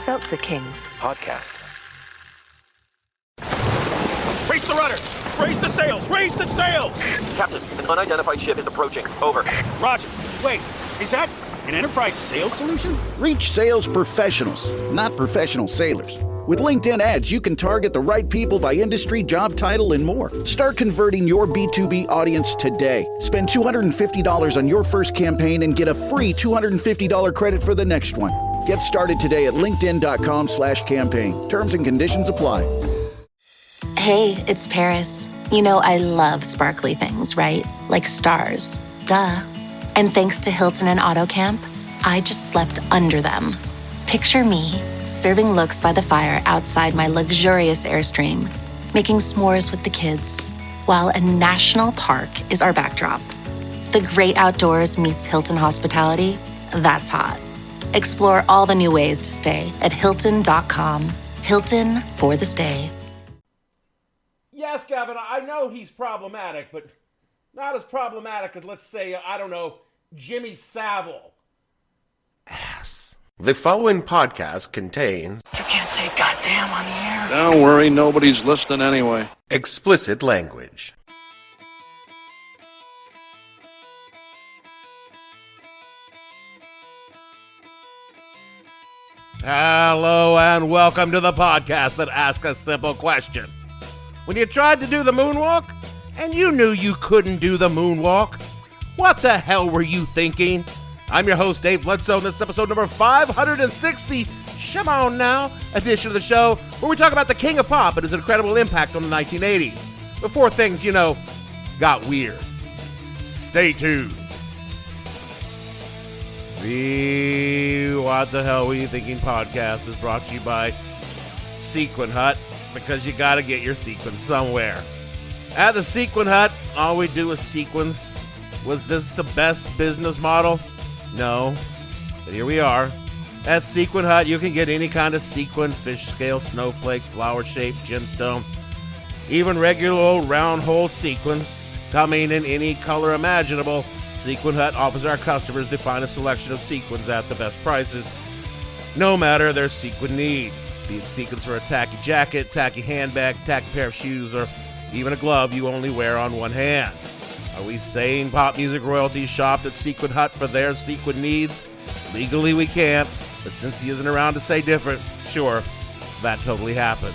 Seltzer Kings. Podcasts. Raise the rudders! Raise the sails! Raise the sails! Captain, an unidentified ship is approaching. Over. Roger. Wait, is that an enterprise sales solution? Reach sales professionals, not professional sailors. With LinkedIn ads, you can target the right people by industry, job title, and more. Start converting your B2B audience today. Spend $250 on your first campaign and get a free $250 credit for the next one. Get started today at linkedin.com/campaign. Terms and conditions apply. Hey, it's Paris. You know I love sparkly things, right? Like stars. Duh. And thanks to Hilton and AutoCamp, I just slept under them. Picture me serving looks by the fire outside my luxurious Airstream, making s'mores with the kids, while a national park is our backdrop. The great outdoors meets Hilton hospitality. That's hot. Explore all the new ways to stay at Hilton.com. Hilton for the stay. Yes, Gavin, I know he's problematic, but not as problematic as, let's say, I don't know, Jimmy Savile. Ass. The following podcast contains... You can't say goddamn on the air. Don't worry, nobody's listening anyway. Explicit language. Hello and welcome to the podcast that asks a simple question. When you tried to do the moonwalk, and you knew you couldn't do the moonwalk, what the hell were you thinking? I'm your host, Dave Bledsoe, and this is episode number 560, Shamone Now edition of the show, where we talk about the king of pop and his incredible impact on the 1980s, before things, got weird. Stay tuned. The What the Hell Were You Thinking podcast is brought to you by Sequin Hut, because you gotta get your sequins somewhere. At the Sequin Hut, all we do is sequins. Was this the best business model? No, but here we are. At Sequin Hut, you can get any kind of sequin, fish scale, snowflake, flower-shaped gemstone, even regular old round-hole sequins, coming in any color imaginable. Sequin Hut offers our customers the finest selection of sequins at the best prices, no matter their sequin need. Be it sequins for a tacky jacket, tacky handbag, tacky pair of shoes, or even a glove you only wear on one hand. Are we saying pop music royalties shopped at Sequin Hut for their sequin needs? Legally we can't, but since he isn't around to say different, sure, that totally happened.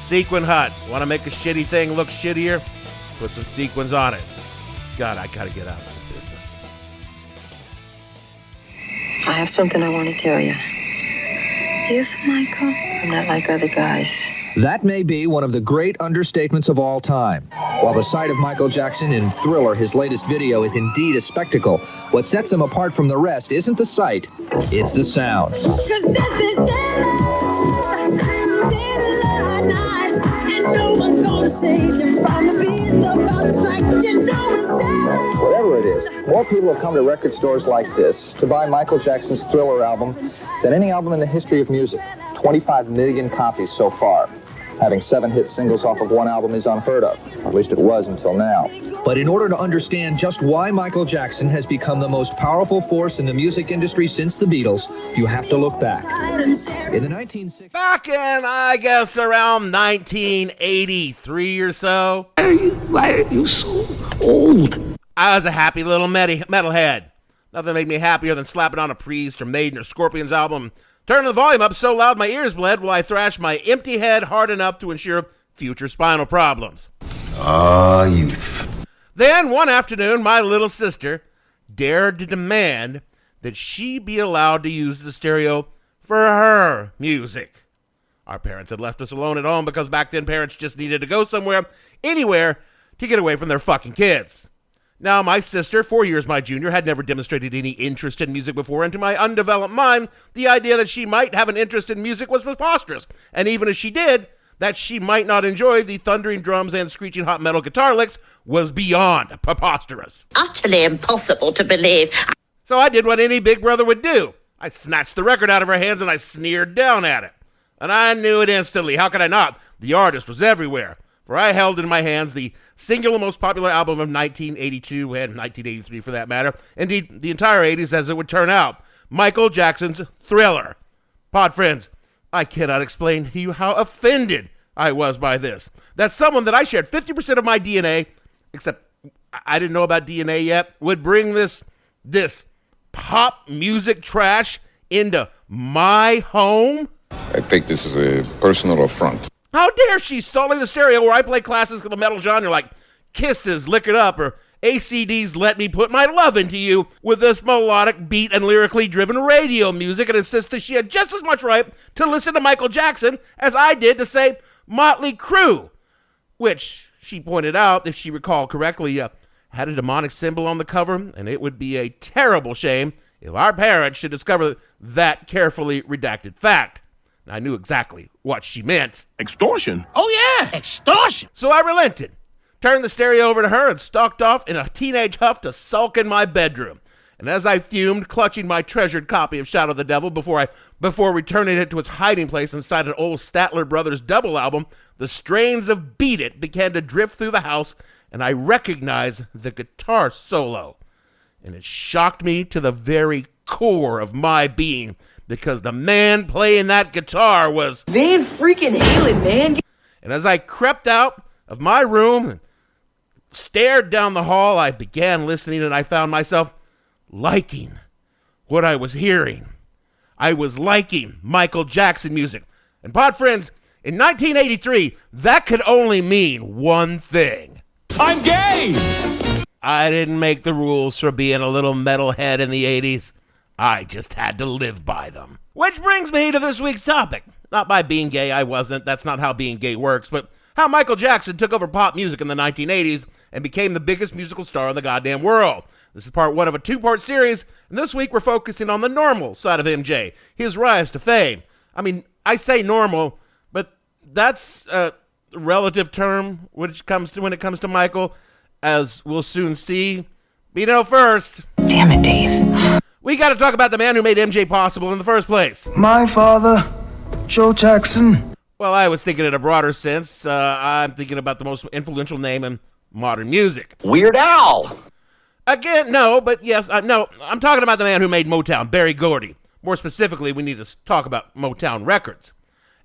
Sequin Hut, want to make a shitty thing look shittier? Put some sequins on it. God, I gotta get out of this business. I have something I want to tell you. Yes, Michael? I'm not like other guys. That may be one of the great understatements of all time. While the sight of Michael Jackson in Thriller, his latest video, is indeed a spectacle, what sets him apart from the rest isn't the sight, it's the sound. 'Cause this is dead night, and no one's gonna save him from the beast of God's strike. You know it's dead. Whatever it is, more people have come to record stores like this to buy Michael Jackson's Thriller album than any album in the history of music. 25 million copies so far. Having 7 hit singles off of one album is unheard of. At least it was until now. But in order to understand just why Michael Jackson has become the most powerful force in the music industry since the Beatles, you have to look back. In the 1960s... Back in, I guess, around 1983 or so. Why are you so old? I was a happy little metalhead. Nothing made me happier than slapping on a Priest or Maiden or Scorpions album, turning the volume up so loud my ears bled while I thrashed my empty head hard enough to ensure future spinal problems. Ah, youth. Then, one afternoon, my little sister dared to demand that she be allowed to use the stereo for her music. Our parents had left us alone at home because back then parents just needed to go somewhere, anywhere, to get away from their fucking kids. Now, my sister, 4 years my junior, had never demonstrated any interest in music before, and to my undeveloped mind, the idea that she might have an interest in music was preposterous. And even if she did, that she might not enjoy the thundering drums and screeching hot metal guitar licks was beyond preposterous. Utterly impossible to believe. So I did what any big brother would do. I snatched the record out of her hands and I sneered down at it. And I knew it instantly. How could I not? The artist was everywhere. For I held in my hands the singular most popular album of 1982 and 1983 for that matter. Indeed, the entire 80s as it would turn out. Michael Jackson's Thriller. Pod friends, I cannot explain to you how offended I was by this. That someone that I shared 50% of my DNA, except I didn't know about DNA yet, would bring this pop music trash into my home? I think this is a personal affront. How dare she sully the stereo where I play classics of the metal genre like Kisses, Lick It Up, or ACD's Let Me Put My Love Into You with this melodic beat and lyrically driven radio music, and insist that she had just as much right to listen to Michael Jackson as I did to say Motley Crue, which she pointed out, if she recalled correctly, had a demonic symbol on the cover, and it would be a terrible shame if our parents should discover that carefully redacted fact. I knew exactly what she meant. Extortion? Oh, yeah, extortion. So I relented, turned the stereo over to her, and stalked off in a teenage huff to sulk in my bedroom. And as I fumed, clutching my treasured copy of Shadow of the Devil before returning it to its hiding place inside an old Statler Brothers double album, the strains of Beat It began to drift through the house, and I recognized the guitar solo. And it shocked me to the very core of my being, because the man playing that guitar was Van freaking Halen, man. And as I crept out of my room and stared down the hall, I began listening, and I found myself liking what I was hearing. I was liking Michael Jackson music. And pod friends, in 1983, that could only mean one thing. I'm gay! I didn't make the rules for being a little metalhead in the 80s. I just had to live by them. Which brings me to this week's topic. Not by being gay, I wasn't. That's not how being gay works. But how Michael Jackson took over pop music in the 1980s and became the biggest musical star in the goddamn world. This is part one of a two-part series, and this week we're focusing on the normal side of MJ, his rise to fame. I mean, I say normal, but that's a relative term when it comes to Michael, as we'll soon see. But first... Damn it, Dave. We got to talk about the man who made MJ possible in the first place. My father, Joe Jackson. Well, I was thinking in a broader sense. I'm thinking about the most influential name in modern music. Weird Al! Again, no, but yes, no. I'm talking about the man who made Motown, Berry Gordy. More specifically, we need to talk about Motown Records.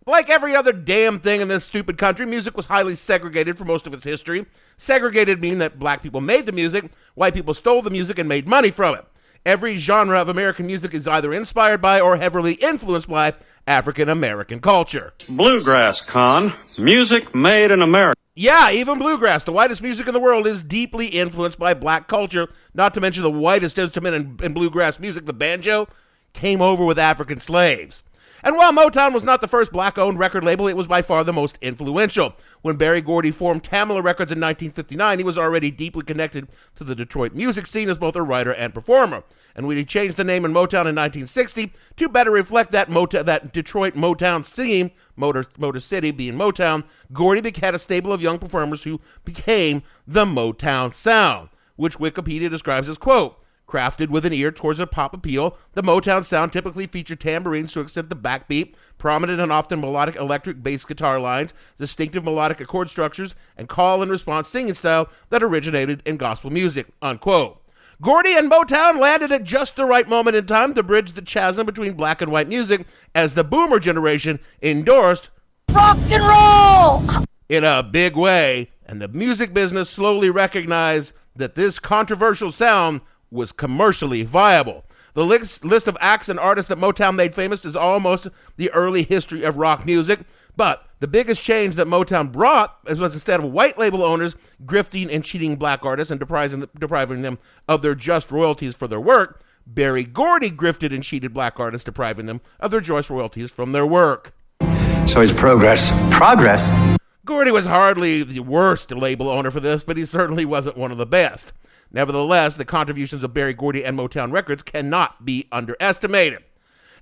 Like every other damn thing in this stupid country, music was highly segregated for most of its history. Segregated meaning that black people made the music, white people stole the music and made money from it. Every genre of American music is either inspired by or heavily influenced by African-American culture. Bluegrass, Con. Music made in America. Yeah, even bluegrass, the whitest music in the world, is deeply influenced by black culture, not to mention the whitest instrument in bluegrass music, the banjo, came over with African slaves. And while Motown was not the first black-owned record label, it was by far the most influential. When Berry Gordy formed Tamla Records in 1959, he was already deeply connected to the Detroit music scene as both a writer and performer. And when he changed the name in Motown in 1960 to better reflect that Detroit Motown scene, Motor City being Motown, Gordy had a stable of young performers who became the Motown sound, which Wikipedia describes as, quote, crafted with an ear towards a pop appeal, the Motown sound typically featured tambourines to accent the backbeat, prominent and often melodic electric bass guitar lines, distinctive melodic chord structures, and call-and-response singing style that originated in gospel music, unquote. Gordy and Motown landed at just the right moment in time to bridge the chasm between black and white music as the boomer generation endorsed rock and roll in a big way, and the music business slowly recognized that this controversial sound was commercially viable. The list of acts and artists that Motown made famous is almost the early history of rock music, but the biggest change that Motown brought was instead of white label owners grifting and cheating black artists and depriving them of their just royalties for their work, Berry Gordy grifted and cheated black artists, depriving them of their just royalties from their work. So it's progress. Progress? Gordy was hardly the worst label owner for this, but he certainly wasn't one of the best. Nevertheless, the contributions of Berry Gordy and Motown Records cannot be underestimated.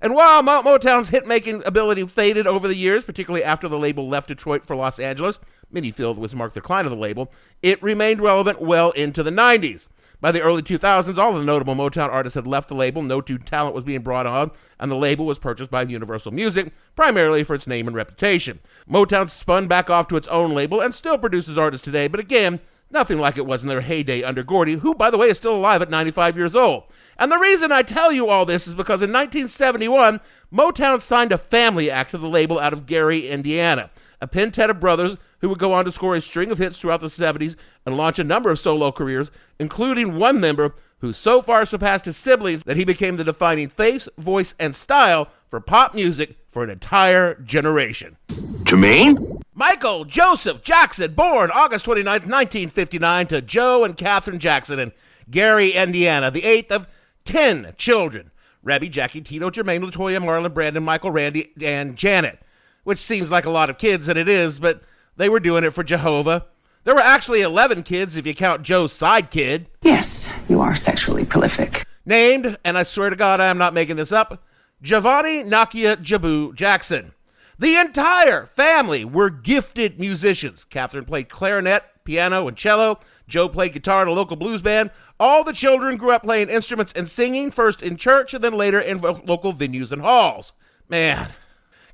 And while Motown's hit-making ability faded over the years, particularly after the label left Detroit for Los Angeles, many feel it was marked the decline of the label, it remained relevant well into the 90s. By the early 2000s, all of the notable Motown artists had left the label, no new talent was being brought on, and the label was purchased by Universal Music, primarily for its name and reputation. Motown spun back off to its own label and still produces artists today, but again, Nothing like it was in their heyday under Gordy, who, by the way, is still alive at 95 years old. And the reason I tell you all this is because in 1971, Motown signed a family act to the label out of Gary, Indiana, a quintet of brothers who would go on to score a string of hits throughout the 70s and launch a number of solo careers, including one member who so far surpassed his siblings that he became the defining face, voice, and style for pop music for an entire generation. Jermaine? Michael Joseph Jackson, born August 29, 1959, to Joe and Catherine Jackson in Gary, Indiana, the eighth of 10 children. Rebby, Jackie, Tito, Jermaine, LaToya, Marlon, Brandon, Michael, Randy, and Janet, which seems like a lot of kids, and it is, but they were doing it for Jehovah. There were actually 11 kids if you count Joe's side kid. Yes, you are sexually prolific. Named, and I swear to God I am not making this up, Giovanni Nakia Jabu Jackson. The entire family were gifted musicians. Catherine played clarinet, piano, and cello. Joe played guitar in a local blues band. All the children grew up playing instruments and singing, first in church and then later in local venues and halls. Man,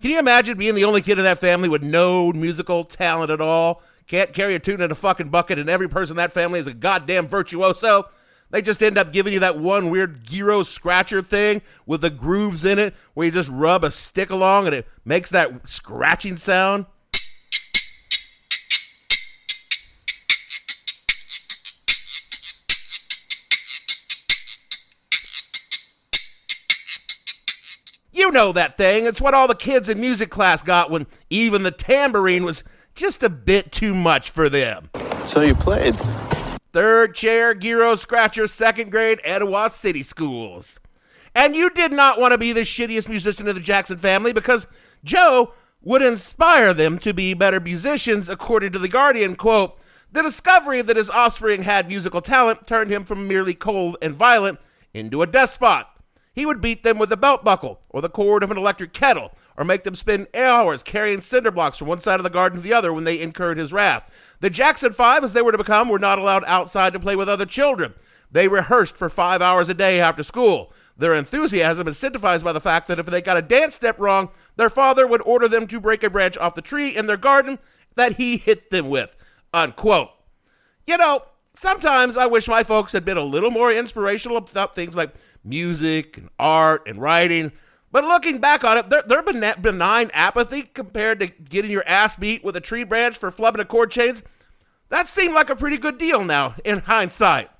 can you imagine being the only kid in that family with no musical talent at all? Can't carry a tune in a fucking bucket, and every person in that family is a goddamn virtuoso. They just end up giving you that one weird gyro scratcher thing with the grooves in it where you just rub a stick along and it makes that scratching sound. You know that thing. It's what all the kids in music class got when even the tambourine was just a bit too much for them. So you played? Third chair, gyro scratcher, second grade, Etowah City Schools. And you did not want to be the shittiest musician of the Jackson family because Joe would inspire them to be better musicians, according to The Guardian, quote, "The discovery that his offspring had musical talent turned him from merely cold and violent into a despot. He would beat them with a belt buckle or the cord of an electric kettle, or make them spend hours carrying cinder blocks from one side of the garden to the other when they incurred his wrath. The Jackson Five, as they were to become, were not allowed outside to play with other children. They rehearsed for 5 hours a day after school. Their enthusiasm is signified by the fact that if they got a dance step wrong, their father would order them to break a branch off the tree in their garden that he hit them with," unquote. You know, sometimes I wish my folks had been a little more inspirational about things like music and art and writing. But looking back on it, their benign apathy compared to getting your ass beat with a tree branch for flubbing a cord chains, that seemed like a pretty good deal now, in hindsight.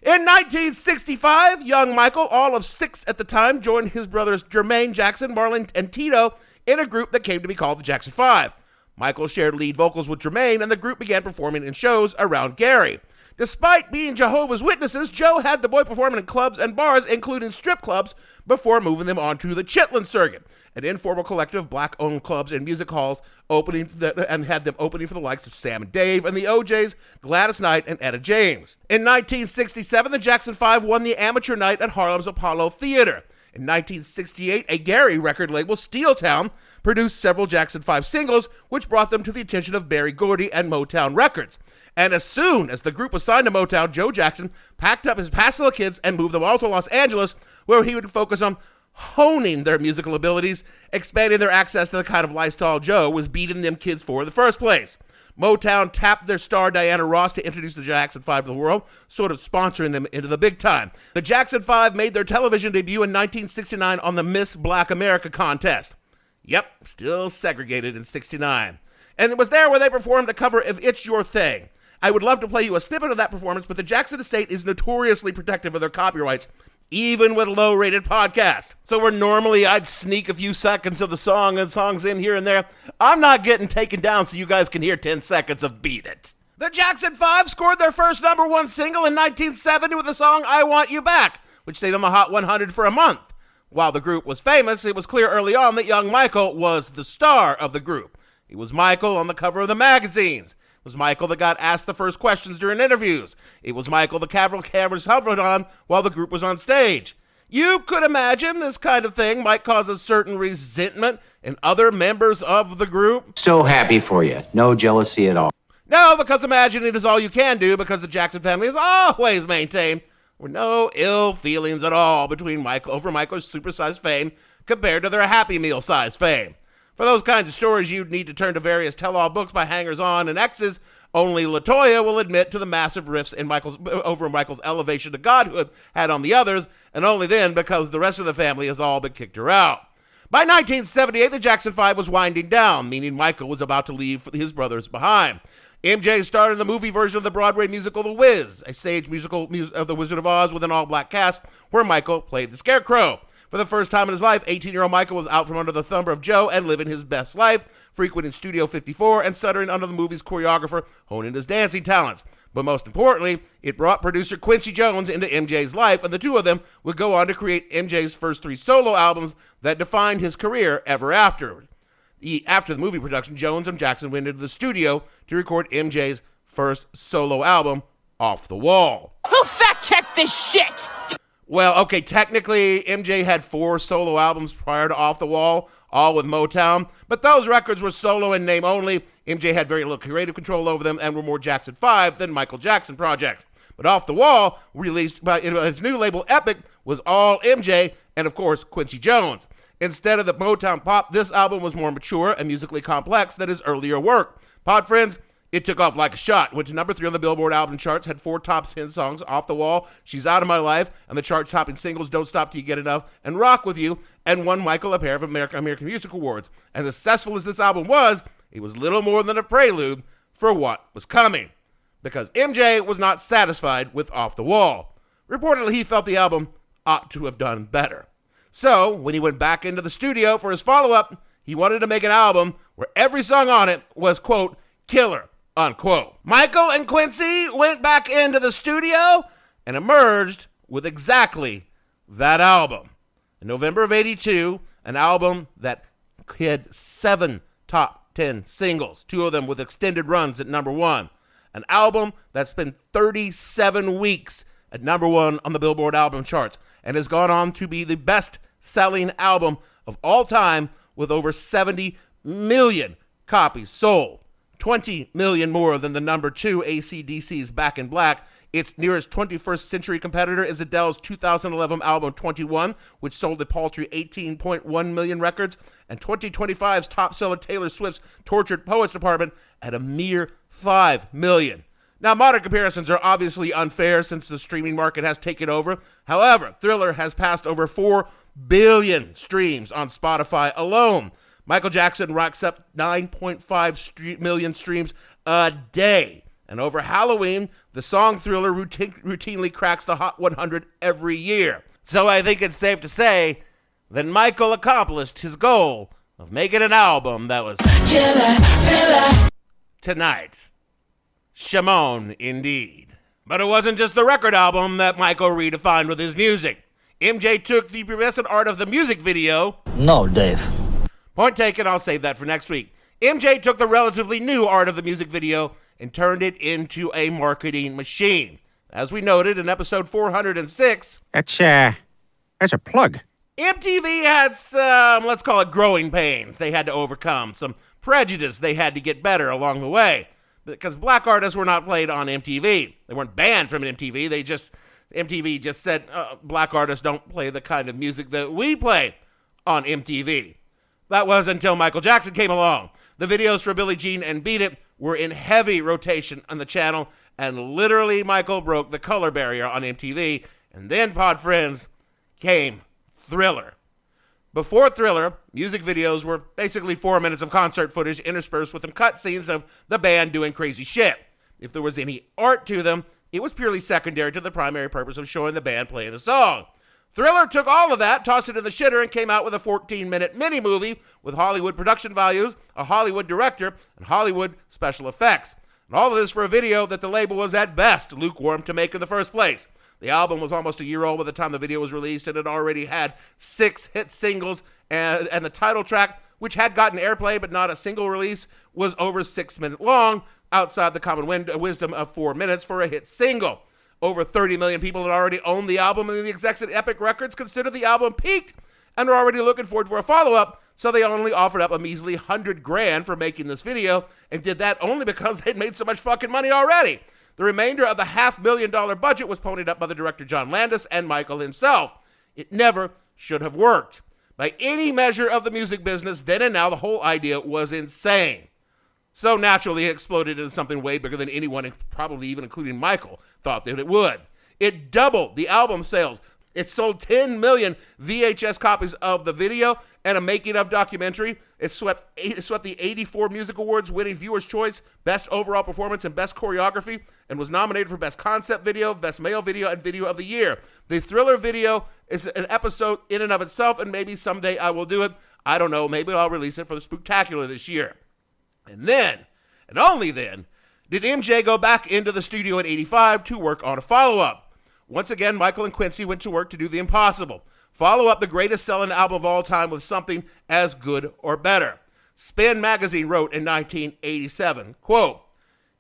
In 1965, young Michael, all of 6 at the time, joined his brothers Jermaine Jackson, Marlon, and Tito in a group that came to be called the Jackson Five. Michael shared lead vocals with Jermaine, and the group began performing in shows around Gary. Despite being Jehovah's Witnesses, Joe had the boy performing in clubs and bars, including strip clubs, before moving them onto the Chitlin Circuit, an informal collective of black-owned clubs and music halls, and had them opening for the likes of Sam and Dave and the OJs, Gladys Knight, and Etta James. In 1967, the Jackson Five won the amateur night at Harlem's Apollo Theater. In 1968, a Gary record label, Steeltown, produced several Jackson 5 singles, which brought them to the attention of Berry Gordy and Motown Records. And as soon as the group was signed to Motown, Joe Jackson packed up his past little kids and moved them all to Los Angeles, where he would focus on honing their musical abilities, expanding their access to the kind of lifestyle Joe was beating them kids for in the first place. Motown tapped their star Diana Ross to introduce the Jackson 5 to the world, sort of sponsoring them into the big time. The Jackson 5 made their television debut in 1969 on the Miss Black America contest. Yep, still segregated in 69. And it was there where they performed a cover of It's Your Thing. I would love to play you a snippet of that performance, but the Jackson estate is notoriously protective of their copyrights, even with low-rated podcasts. So where normally I'd sneak a few seconds of the song and songs in here and there, I'm not getting taken down so you guys can hear 10 seconds of Beat It. The Jackson 5 scored their first #1 single in 1970 with the song I Want You Back, which stayed on the Hot 100 for a month. While the group was famous, it was clear early on that young Michael was the star of the group. He was Michael on the cover of the magazines. It was Michael that got asked the first questions during interviews. It was Michael the cameras hovered on while the group was on stage. You could imagine this kind of thing might cause a certain resentment in other members of the group. So happy for you. No jealousy at all. No, because imagining is all you can do, because the Jackson family has always maintained there were no ill feelings at all between Michael's supersized fame compared to their Happy Meal size fame. For those kinds of stories, you'd need to turn to various tell-all books by hangers-on and exes Only LaToya will admit to the massive riffs in over Michael's elevation to godhood had on the others, and only then because the rest of the family has all but kicked her out. By 1978, the Jackson 5 was winding down, meaning Michael was about to leave his brothers behind. MJ starred in the movie version of the Broadway musical The Wiz, a stage musical of The Wizard of Oz with an all-black cast, where Michael played the Scarecrow. For the first time in his life, 18-year-old Michael was out from under the thumb of Joe and living his best life, frequenting Studio 54 and stuttering under the movie's choreographer, honing his dancing talents. But most importantly, it brought producer Quincy Jones into MJ's life, and the two of them would go on to create MJ's first 3 solo albums that defined his career ever after. After the movie production, Jones and Jackson went into the studio to record MJ's first solo album, Off the Wall. Who fact-checked this shit? Well, okay, technically, MJ had 4 solo albums prior to Off the Wall, all with Motown, but those records were solo in name only. MJ had very little creative control over them and were more Jackson 5 than Michael Jackson projects. But Off the Wall, released by his new label Epic, was all MJ and, of course, Quincy Jones. Instead of the Motown pop, this album was more mature and musically complex than his earlier work. Pod friends, it took off like a shot. Went to number 3 on the Billboard album charts, had 4 top 10 songs, Off the Wall, She's Out of My Life, and the chart-topping singles Don't Stop Till You Get Enough and Rock With You, and won Michael a pair of American Music Awards. And as successful as this album was, it was little more than a prelude for what was coming. Because MJ was not satisfied with Off the Wall. Reportedly, he felt the album ought to have done better. So, when he went back into the studio for his follow-up, he wanted to make an album where every song on it was, quote, killer, unquote. Michael and Quincy went back into the studio and emerged with exactly that album. In November of '82, an album that had 7 top 10 singles, 2 of them with extended runs at number 1. An album that spent 37 weeks at number 1 on the Billboard album charts and has gone on to be the best-selling album of all time with over 70 million copies sold. 20 million more than the number 2 AC/DC's Back in Black. Its nearest 21st century competitor is Adele's 2011 album 21, which sold a paltry 18.1 million records, and 2025's top seller Taylor Swift's Tortured Poets Department at a mere 5 million. Now, modern comparisons are obviously unfair since the streaming market has taken over. However, Thriller has passed over 4 billion streams on Spotify alone. Michael Jackson racks up 9.5 million streams a day. And over Halloween, the song Thriller routinely cracks the Hot 100 every year. So I think it's safe to say that Michael accomplished his goal of making an album that was killer. Tonight. Shamone, indeed. But it wasn't just the record album that Michael redefined with his music. MJ took the progressive art of the music video. No, Dave. Point taken, I'll save that for next week. MJ took the relatively new art of the music video and turned it into a marketing machine. As we noted in episode 406... That's a plug. MTV had some, let's call it growing pains they had to overcome, some prejudice they had to get better along the way. Because black artists were not played on MTV. They weren't banned from MTV. MTV just said, black artists don't play the kind of music that we play on MTV. That was until Michael Jackson came along. The videos for Billie Jean and Beat It were in heavy rotation on the channel, and literally Michael broke the color barrier on MTV. And then, pod friends, came Thriller. Before Thriller, music videos were basically 4 minutes of concert footage interspersed with some cutscenes of the band doing crazy shit. If there was any art to them, it was purely secondary to the primary purpose of showing the band playing the song. Thriller took all of that, tossed it in the shitter, and came out with a 14-minute mini-movie with Hollywood production values, a Hollywood director, and Hollywood special effects. And all of this for a video that the label was at best lukewarm to make in the first place. The album was almost a year old by the time the video was released, and it already had 6 hit singles, and the title track, which had gotten airplay but not a single release, was over 6 minutes long, outside the common wisdom of 4 minutes for a hit single. Over 30 million people had already owned the album, and the execs at Epic Records considered the album peaked and were already looking forward for a follow-up, so they only offered up a measly $100,000 for making this video, and did that only because they'd made so much fucking money already. The remainder of the $500,000 budget was ponied up by the director John Landis and Michael himself. It never should have worked. By any measure of the music business, then and now, the whole idea was insane. So naturally, it exploded into something way bigger than anyone, probably even including Michael, thought that it would. It doubled the album sales. It sold 10 million VHS copies of the video and a making-of documentary. It swept the 84 Music Awards, winning Viewer's Choice, Best Overall Performance, and Best Choreography, and was nominated for Best Concept Video, Best Male Video, and Video of the Year. The Thriller video is an episode in and of itself, and maybe someday I will do it. I don't know. Maybe I'll release it for the Spooktacular this year. And then, and only then, did MJ go back into the studio in 85 to work on a follow-up. Once again, Michael and Quincy went to work to do the impossible. Follow up the greatest selling album of all time with something as good or better. Spin magazine wrote in 1987, quote,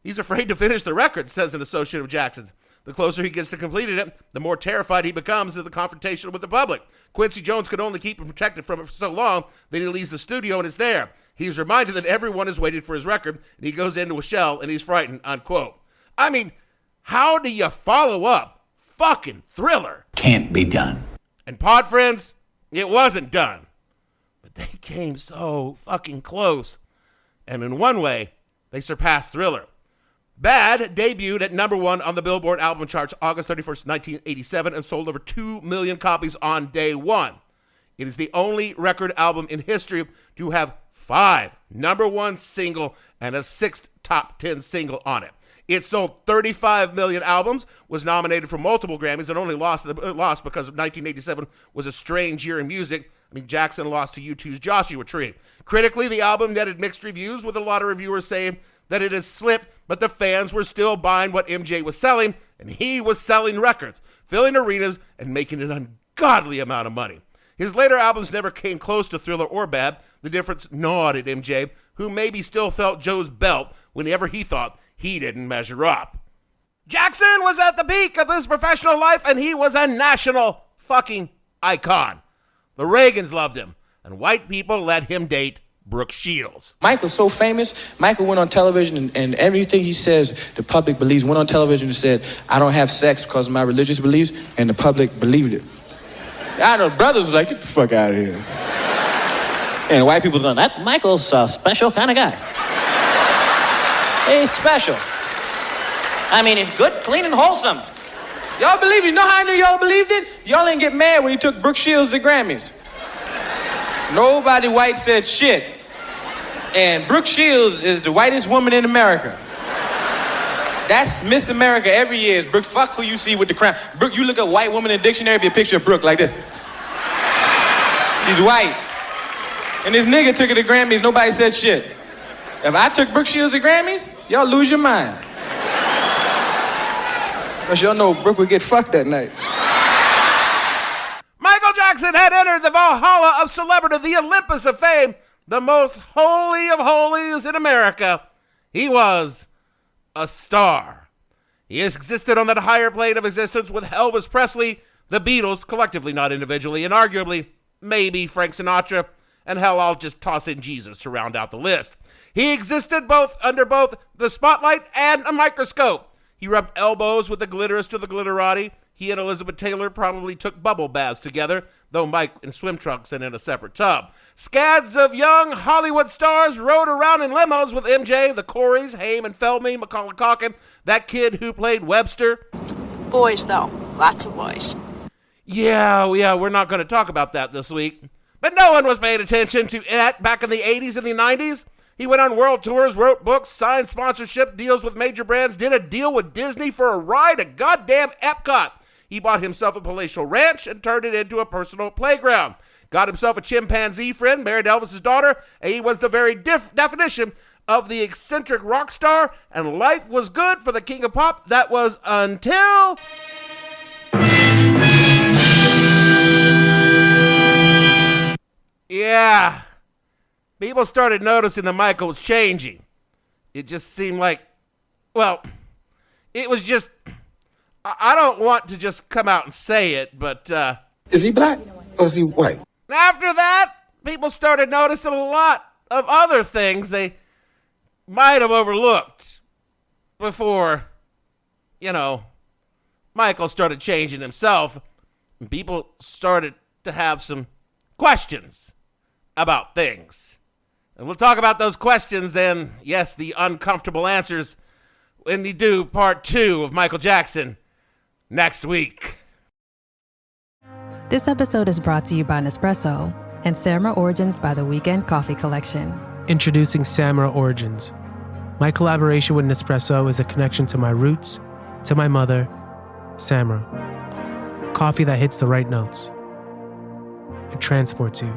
"He's afraid to finish the record," says an associate of Jackson's. "The closer he gets to completing it, the more terrified he becomes of the confrontation with the public. Quincy Jones could only keep him protected from it for so long that he leaves the studio and is there. He's reminded that everyone is waiting for his record, and he goes into a shell and he's frightened," unquote. I mean, how do you follow up fucking Thriller? Can't be done. And pod friends, it wasn't done. But they came so fucking close. And in one way, they surpassed Thriller. Bad debuted at number 1 on the Billboard album charts August 31st, 1987, and sold over 2 million copies on day 1. It is the only record album in history to have 5 number 1 single and a 6th top 10 single on it. It sold 35 million albums, was nominated for multiple Grammys, and only lost because 1987 was a strange year in music. I mean, Jackson lost to U2's Joshua Tree. Critically, the album netted mixed reviews, with a lot of reviewers saying that it had slipped, but the fans were still buying what MJ was selling, and he was selling records, filling arenas, and making an ungodly amount of money. His later albums never came close to Thriller or Bad. The difference gnawed at MJ, who maybe still felt Joe's belt whenever he thought he didn't measure up. Jackson was at the peak of his professional life, and he was a national fucking icon. The Reagans loved him, and white people let him date Brooke Shields. Michael's so famous. Michael went on television, and everything he says, the public believes. Went on television and said, "I don't have sex because of my religious beliefs," and the public believed it. I know, brothers was like, "Get the fuck out of here." And white people going, "That Michael's a special kind of guy. He's special. I mean, he's good, clean, and wholesome." Y'all believe it. You know how I knew y'all believed it? Y'all didn't get mad when he took Brooke Shields to Grammys. Nobody white said shit. And Brooke Shields is the whitest woman in America. That's Miss America every year. Is Brooke. Fuck who you see with the crown. Brooke, you look at white woman in the dictionary, be a picture of Brooke like this. She's white. And this nigga took her to Grammys, nobody said shit. If I took Brooke Shields to Grammys, y'all lose your mind. Because y'all know Brooke would get fucked that night. Michael Jackson had entered the Valhalla of celebrity, the Olympus of fame, the most holy of holies in America. He was a star. He has existed on that higher plane of existence with Elvis Presley, the Beatles, collectively, not individually, and arguably, maybe Frank Sinatra, and hell, I'll just toss in Jesus to round out the list. He existed under both the spotlight and a microscope. He rubbed elbows with the glitterest of the glitterati. He and Elizabeth Taylor probably took bubble baths together, though Mike in swim trunks and in a separate tub. Scads of young Hollywood stars rode around in limos with MJ, the Coreys, Haim and Feldman, Macaulay Culkin, that kid who played Webster. Boys, though. Lots of boys. Yeah, we're not going to talk about that this week. But no one was paying attention to it back in the 80s and the 90s. He went on world tours, wrote books, signed sponsorship deals with major brands, did a deal with Disney for a ride at goddamn Epcot. He bought himself a palatial ranch and turned it into a personal playground. Got himself a chimpanzee friend, married Elvis's daughter, and he was the very definition of the eccentric rock star, and life was good for the king of pop. That was until... Yeah. People started noticing that Michael was changing. It just seemed like, well, it was just, I don't want to just come out and say it, but... Is he black or is he white? After that, people started noticing a lot of other things they might have overlooked before, Michael started changing himself. And people started to have some questions about things. And we'll talk about those questions and, yes, the uncomfortable answers when we do part 2 of Michael Jackson next week. This episode is brought to you by Nespresso and Samra Origins by the Weekend Coffee Collection. Introducing Samra Origins. My collaboration with Nespresso is a connection to my roots, to my mother, Samra. Coffee that hits the right notes. It transports you.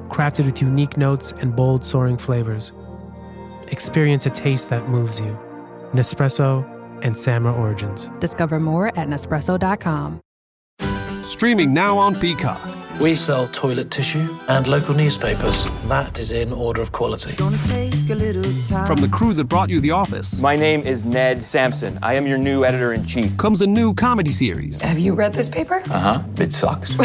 Crafted with unique notes and bold, soaring flavors. Experience a taste that moves you. Nespresso and Samra Origins. Discover more at Nespresso.com. Streaming now on Peacock. We sell toilet tissue and local newspapers. That is in order of quality. From the crew that brought you The Office. My name is Ned Sampson. I am your new editor-in-chief. Comes a new comedy series. Have you read this paper? Uh-huh. It sucks.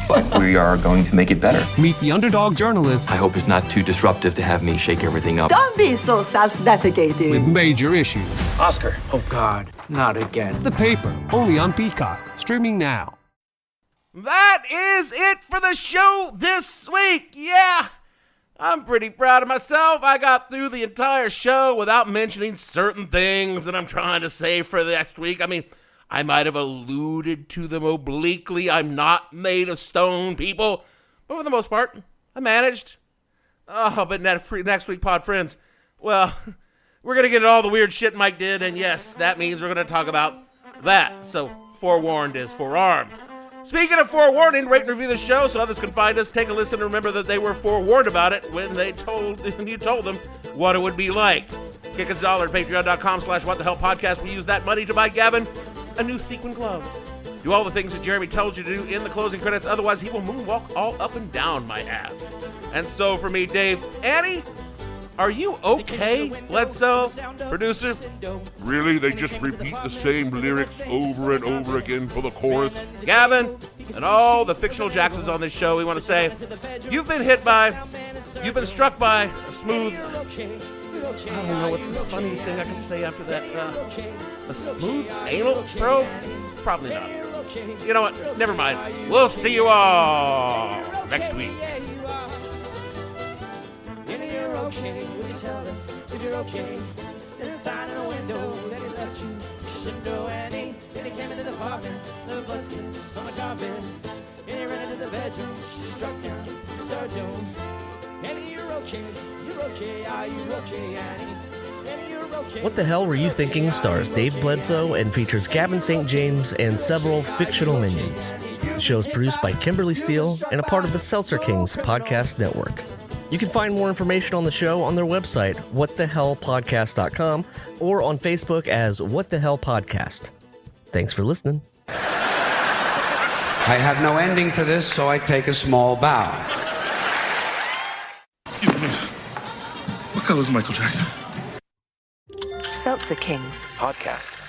But we are going to make it better. Meet the underdog journalists. I hope it's not too disruptive to have me shake everything up. Don't be so self-defecating. With major issues. Oscar. Oh, God. Not again. The Paper. Only on Peacock. Streaming now. That is it for the show this week. Yeah, I'm pretty proud of myself. I got through the entire show without mentioning certain things that I'm trying to say for the next week. I mean, I might have alluded to them obliquely. I'm not made of stone, people. But for the most part, I managed. Oh, but next week, pod friends, well, we're going to get into all the weird shit Mike did. And yes, that means we're going to talk about that. So forewarned is forearmed. Speaking of forewarning, rate and review the show so others can find us. Take a listen and remember that they were forewarned about it when you told them what it would be like. Kick us $1 at patreon.com/whatthehellpodcast. We use that money to buy Gavin a new sequin glove. Do all the things that Jeremy tells you to do in the closing credits. Otherwise, he will moonwalk all up and down my ass. And so for me, Dave, Annie, are you okay, Bledsoe? Producer? Really? They just repeat the same lyrics over and over again for the chorus? Gavin, and all the fictional Jacksons on this show, we want to say, you've been struck by a smooth, I don't know, what's the funniest thing I can say after that? A smooth anal probe? Probably not. You know what? Never mind. We'll see you all next week. Okay, would you tell us if you're okay? There's a sign in the window that he left you. You should know Annie. Then he came into the apartment, there were blessings on the carpet. And he ran into the bedroom, struck down, started doing. Annie, you're okay, are you okay, Annie? Annie, you're okay. What the Hell Were You Thinking stars Dave Bledsoe and features Gavin St. James and several fictional minions. The show is produced by Kimberly Steele and a part of the Seltzer Kings podcast network. You can find more information on the show on their website, whatthehellpodcast.com, or on Facebook as What the Hell Podcast. Thanks for listening. I have no ending for this, so I take a small bow. Excuse me, miss. What color is Michael Jackson? Seltzer Kings Podcasts.